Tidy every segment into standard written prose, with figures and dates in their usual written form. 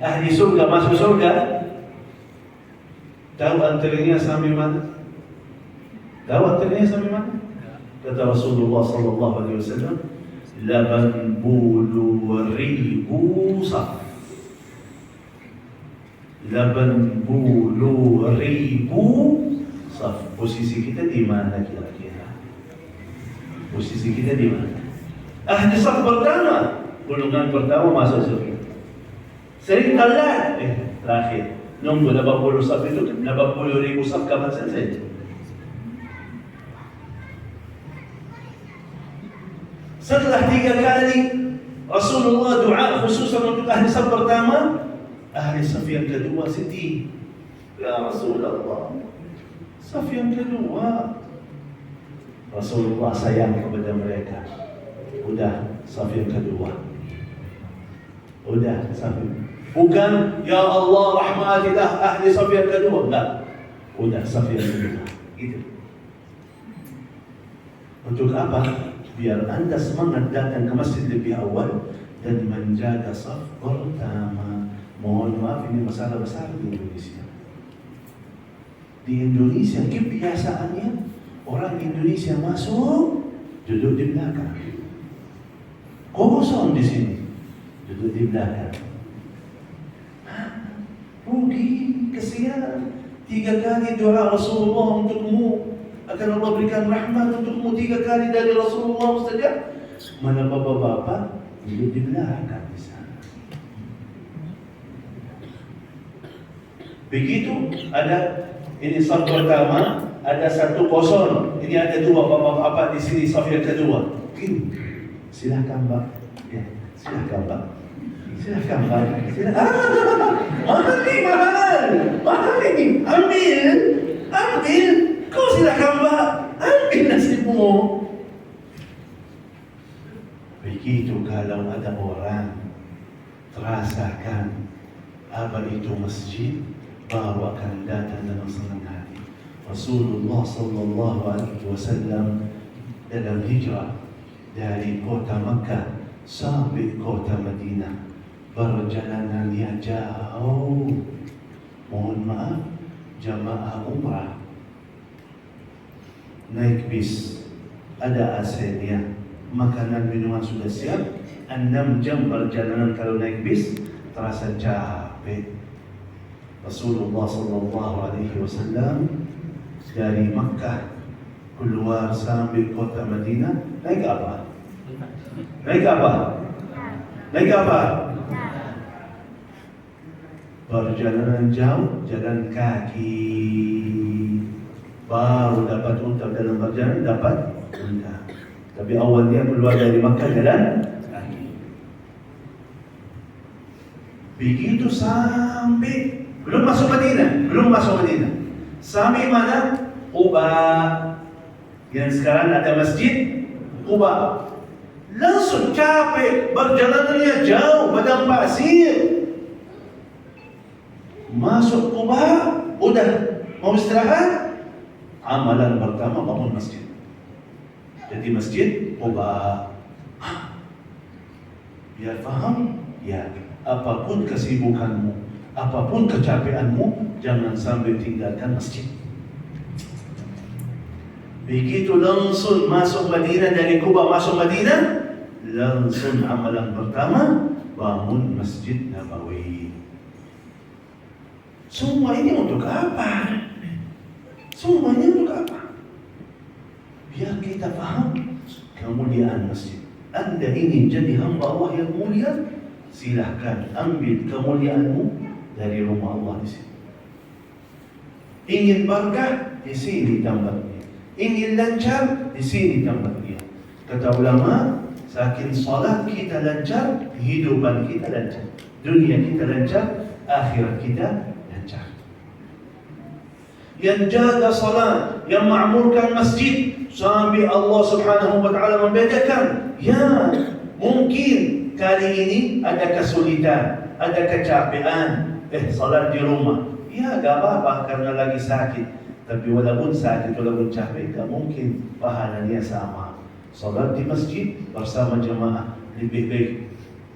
ahli surga masuk surga. Tahu antaranya sampai mana? Tahu antaranya sampai mana? Kata Rasulullah sallallahu alaihi wasallam, laban bulu ribu saf. Laban bulu ribu saf. Posisi kita di mana kira-kira? Posisi kita di mana? Ahli saf pertama, golongan pertama masuk surga. Sering telat, terakhir. Nunggu 80 saf itu, 80.000 saf kapan selesai? Setelah 3 kali Rasulullah doa khususan untuk ahli saf pertama, ahli saf yang kedua sedih. Ya Rasulullah, saf yang kedua. Rasulullah sayang kepada mereka. Udah, saf yang kedua. Udah, saf. Bukan, ya Allah rahmatilah ahli saf yang kedua. Enggak. Udah, saf yang kedua. Gitu. Untuk apa? Biar anda semangat datang ke masjid lebih awal dan menjaga saf pertama. Mohon maaf, ini masalah besar di Indonesia. Di Indonesia kebiasaannya orang Indonesia masuk duduk di belakang. Kosong di sini, duduk di belakang. Rugi, kesian. 3 kali doa Rasulullah untukmu, akan Allah berikan rahmat untukmu. 3 kali dari Rasulullah saja. Mana bapak-bapak duduk di belakang di sana. Begitu ada ini saf pertama, ada 1 kosong. Ini ada 2 bapak-bapak di sini saf yang kedua. Silakan Pak. Ya, silakan Pak. Silakan Pak. Silakan. Mahal ini. Ambil. Kau silakan Pak. Ambil nasibmu. Begitu kalau ada orang terasakan apa itu masjid, baru akan datang dalam senang hati. Rasulullah sallallahu alaihi wasallam dalam hijrah dari kota Makkah sampai kota Madinah, perjalanannya jauh. Mohon maaf, jamaah umrah naik bis, ada AC-nya, makanan minuman sudah siap. 6 jam perjalanan kalau naik bis, terasa capek. Rasulullah sallallahu alaihi wasallam dari Makkah keluar sampai kota Madinah naik apa? Naik apa? Naik apa? Perjalanan jauh, jalan kaki. Baru dapat unta dalam perjalanan, dapat unta. Tapi awalnya keluar dari Makkah jalan kaki. Begitu sampai belum masuk Madinah. Sampai mana? Quba. Yang sekarang ada masjid Quba. Langsung capek, perjalanannya jauh, padang pasir. Masuk Quba, udah mau istirahat. Amalan pertama bangun masjid. Jadi masjid Quba. Biar faham, ya, apapun kesibukanmu, apapun kecapeanmu, jangan sampai tinggalkan masjid. Begitu langsung masuk Madinah, dari Quba masuk Madinah, langsung amalan pertama bangun Masjid Nabawi. Semua ini untuk apa? Semuanya untuk apa? Biar kita faham kemuliaan masjid. Anda ingin jadi hamba Allah yang mulia, silahkan ambil kemuliaanmu dari rumah Allah di sini. Ingin berkah, di sini tempatnya. Ingin lancar, di sini tempatnya. Kata ulama, saking salat kita lancar, kehidupan kita lancar, dunia kita lancar, akhirat kita lancar. Yang jaga salat, yang ma'murkan masjid sampai Allah Subhanahu wa taala membedakan, ya, mungkin kali ini ada kesulitan, ada kecapean, salat di rumah. Ya, gak apa-apa karena lagi sakit. Tapi walaupun sakit, walaupun capek, gak mungkin pahalanya sama. Salat di masjid bersama jemaah lebih baik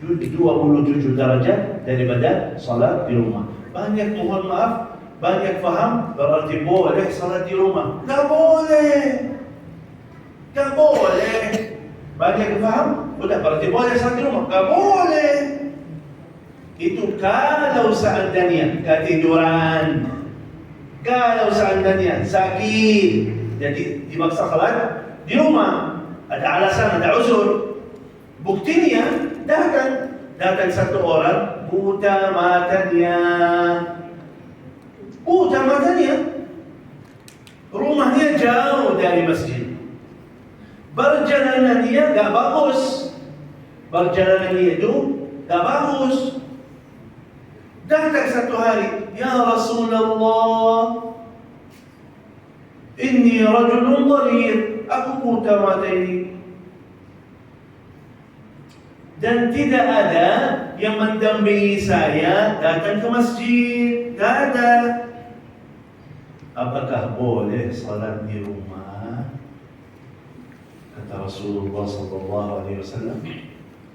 27 derajat daripada salat di rumah. Banyak mohon maaf, banyak faham berarti boleh salat di rumah. Tak boleh. Tak boleh. Banyak faham, sudah berarti boleh salat di rumah. Tak boleh. Itu kalau seandainya ketiduran, kalau seandainya sakit, jadi dipaksa salat di rumah. Ada alasan, ada uzur. Buktinya datang satu orang buta matanya, rumahnya jauh dari masjid, perjalanannya gak bagus, datang satu hari, ya Rasulullah, inni rajulun dharir, aku buta mata ini. Dan tidak ada yang mendampingi saya datang ke masjid. Tidak ada. Apakah boleh salat di rumah? Kata Rasulullah SAW,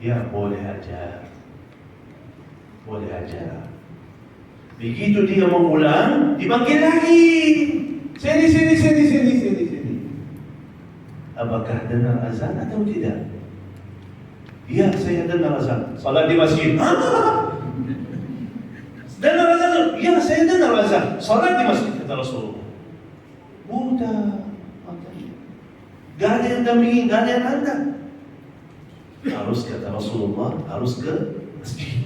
ya boleh aja. Boleh aja. Begitu dia mau pulang, dipanggil lagi. Sini. Apakah dengar azan atau tidak? Ya, saya dengar azan. Salat di masjid. Dengar azan? Ya, saya dengar azan. Salat di masjid, kata Rasulullah. Buta matanya. Gak ada yang dampingi, gak ada yang hantar. Harus, kata Rasulullah, harus ke masjid.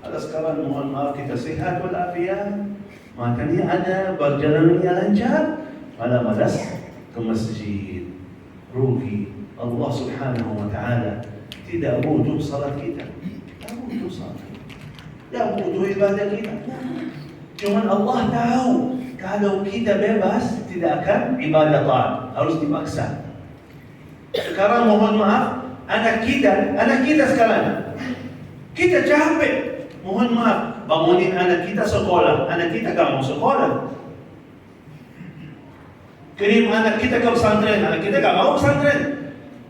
Ada sekarang, mohon maaf, kita sehat walafiat, matanya ada, berjalanannya lancar, malah malas ke masjid. Rugi. Allah Subhanahu wa ta'ala tidak butuh salat kita, tak butuh salat, tak butuh ibadah kita. Cuman Allah tahu kalau kita bebas tidak akan ibadah taat, harus dipaksa. Sekarang mohon maaf, anak kita sekarang, kita capek, mohon maaf, bangunin anak kita sekolah, anak kita gak mau sekolah. Kirim anak kita ke pesantren, anak kita gak mau pesantren.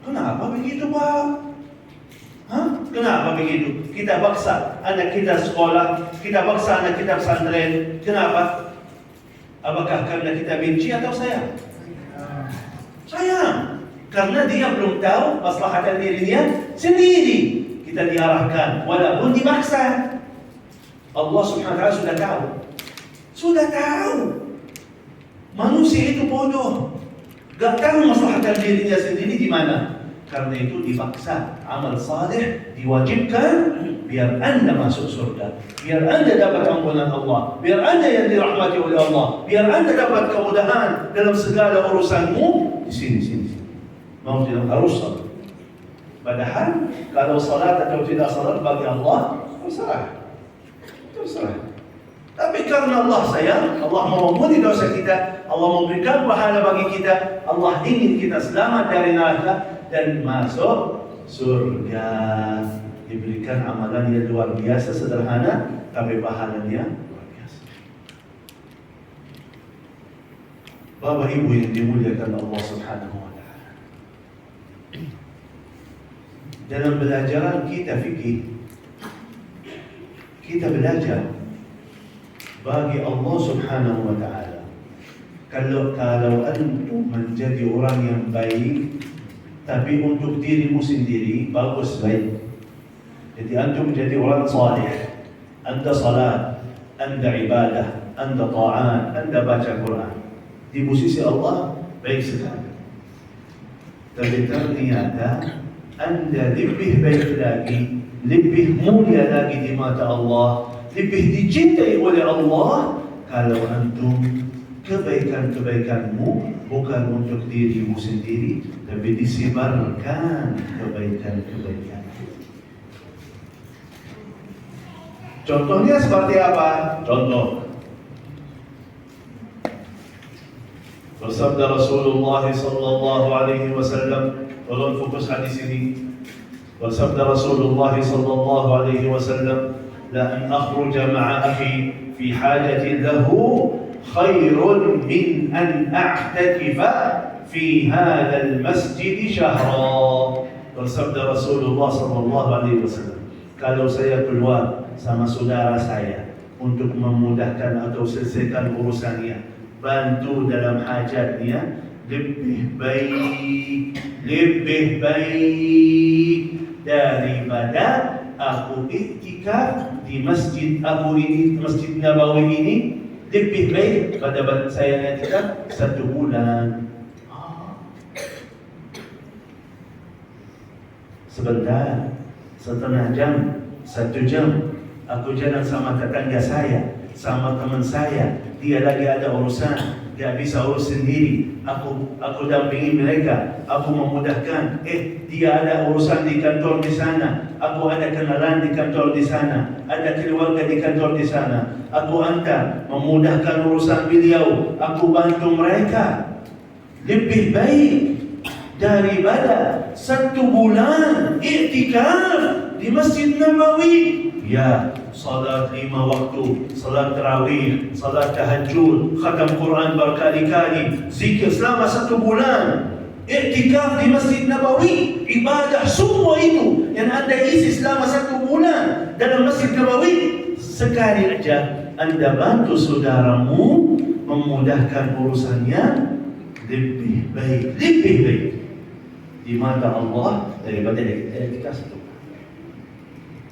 Kenapa begitu, Pak? Kenapa begitu? Kita paksa anak kita sekolah, kita paksa anak kita pesantren. Kenapa? Apakah karena kita benci atau sayang? Sayang. Karena dia belum tahu maslahat dirinya sendiri. Kita diarahkan, walaupun dipaksa. Allah Subhanahu wa ta'ala sudah tahu. Sudah tahu. Manusia itu bodoh. Gak tahu maslahat dirinya sendiri di mana. Karena itu dipaksa amal saleh diwajibkan biar anda masuk surga, biar anda dapat ampunan Allah, biar anda yang dirahmati oleh Allah, biar anda dapat kemudahan dalam segala urusanmu. Di sini. Mau tidak harus salat. Padahal kalau salat atau tidak salat bagi Allah terserah. Tapi karena Allah sayang, Allah mau mengampuni dosa kita, Allah memberikan pahala bagi kita, Allah ingin kita selamat dari neraka dan masuk surga. Diberikan amalan yang luar biasa sederhana, tapi pahalanya luar biasa. Bapak Ibu yang dimuliakan Allah Subhanahu wa ta'ala, dalam belajaran kita fikih, kita belajar bagi Allah Subhanahu wa ta'ala. Kalau antum menjadi orang yang baik, tapi untuk dirimu sendiri bagus baik. Jadi antum menjadi orang saleh, anda salat, anda ibadah, anda ta'at, anda baca Quran. Di posisi Allah baik sekali. Tapi ternyata anda lebih baik lagi, lebih mulia lagi di mata Allah, lebih dicintai oleh Allah kalau antum kebaikan-kebaikanmu bukan untuk dirimu sendiri, tapi disebarkan kebaikan-kebaikan. Contohnya seperti apa? Contoh, bersabda Rasulullah sallallahu alaihi wasallam, tolong fokus hadis ini. Bersabda Rasulullah sallallahu alaihi wasallam, la an akhruja ma'a akhi fi hajatin lahu khairun min an a'takifa fi hadzal masjid shahra. Bersabda Rasulullah SAW, kalau saya keluar sama saudara saya untuk memudahkan atau selesaikan urusannya, bantu dalam hajatnya, lebih baik daripada aku iktikaf di masjid aku ini, Masjid Nabawi ini. Lebih baik pada saya iktikaf 1 bulan. Sebentar, setengah jam, 1 jam, aku jalan sama tetangga saya, sama teman saya, dia lagi ada urusan, dia bisa urus sendiri. Aku dampingi mereka, aku memudahkan. Dia ada urusan di kantor di sana, aku ada kenalan di kantor di sana, ada keluarga di kantor di sana. Aku hantar, memudahkan urusan beliau, aku bantu mereka. Lebih baik daripada 1 bulan iktikaf di Masjid Nabawi. Ya, salat 5 waktu, salat tarawih, salat tahajud, khatam Quran berkali-kali, zikir selama 1 bulan, iktikaf di Masjid Nabawi, ibadah semua itu yang anda isi selama 1 bulan dalam Masjid Nabawi. Sekali aja anda bantu saudaramu memudahkan urusannya, lebih baik di mata Allah daripada iktikaf 1 bulan.